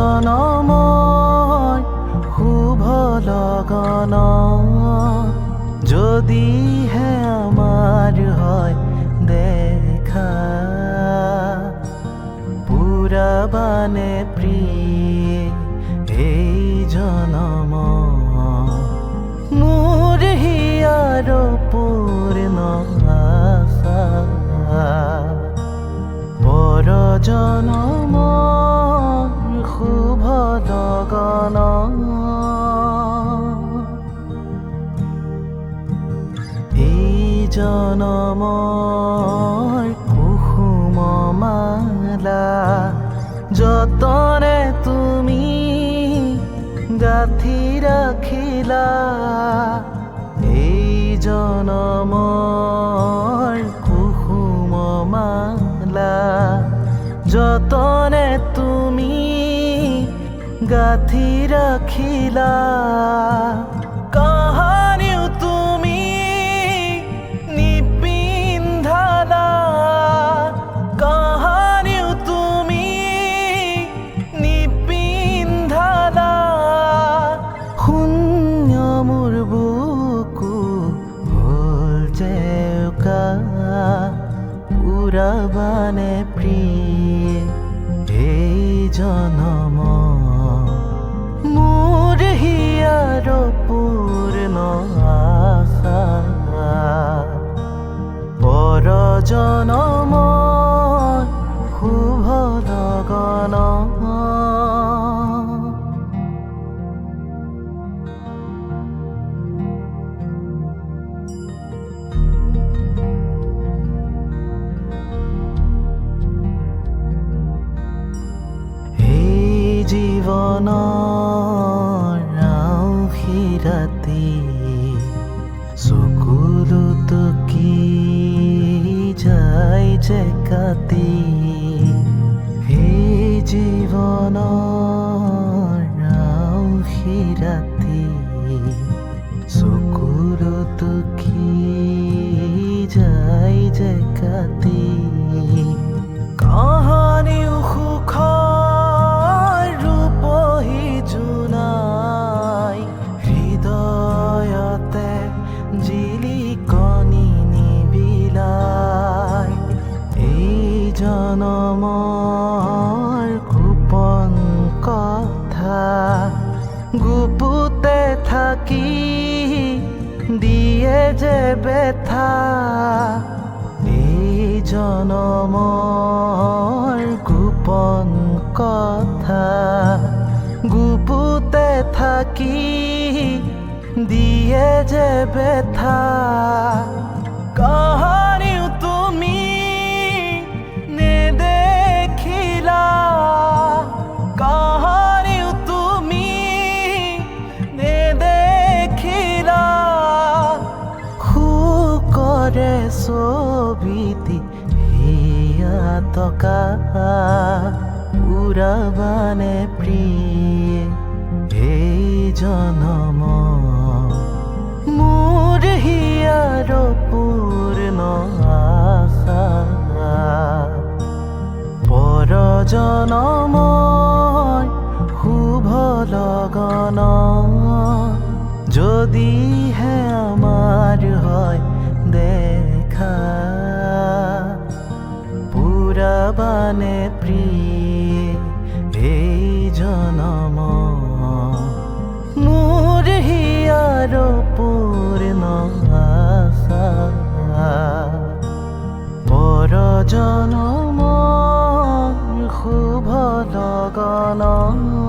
পরজনময় শুভ লগন যদিহে আমার হয় দেখা পুরাবানে প্রিয়ে এই জনম মোর হিয়ার পূর্ণ আশা পরজনম শুভ লগন এই জনমৰ কুসুম মালা যতনে তুমি গাঁথি ৰাখিলা এই জনমৰ কুসুম মালা যতনে তুমি গাঁথি ৰাখিলা কাহানিও তুমি নিপিন্ধালা কাহানিও তুমি নিপিন্ধালা শূন্য মোৰ বুকু হ'ল জেউকা পুৰাবানে প্ৰিয়ে এই জনম মোৰ হিয়াৰ পূৰ্ণ আশা পৰজনম শুভ লগন জীৱনৰ ৰাতি চকুলোতো কি যায় যে কাটি এই জীৱনৰ ৰাতি চকুলোতো কি যায় যে কাটি কাহানিও সুখ জনমৰ গোপন কথা গুপুতে থাকি দিয়ে যে ব্যথা এই জনমৰ গোপন কথা গুপুতে থাকি দিয়ে যে ব্যথা কাহানিও তুমি কাহানিও তুমি নেদেখিলা শুকৰে ছবিটি হিয়া টকা পুৰাবানে প্ৰিয়ে এই জনম মোৰ হিয়াৰ পূৰ্ণ আশা পৰজনময় শুভ লগন যদিহে আমাৰ হয় দেখা পুৰাবানে প্ৰিয়ে এই জনম মোৰ হিয়াৰ পূৰ্ণ আশা পৰজনম শুভ লগন।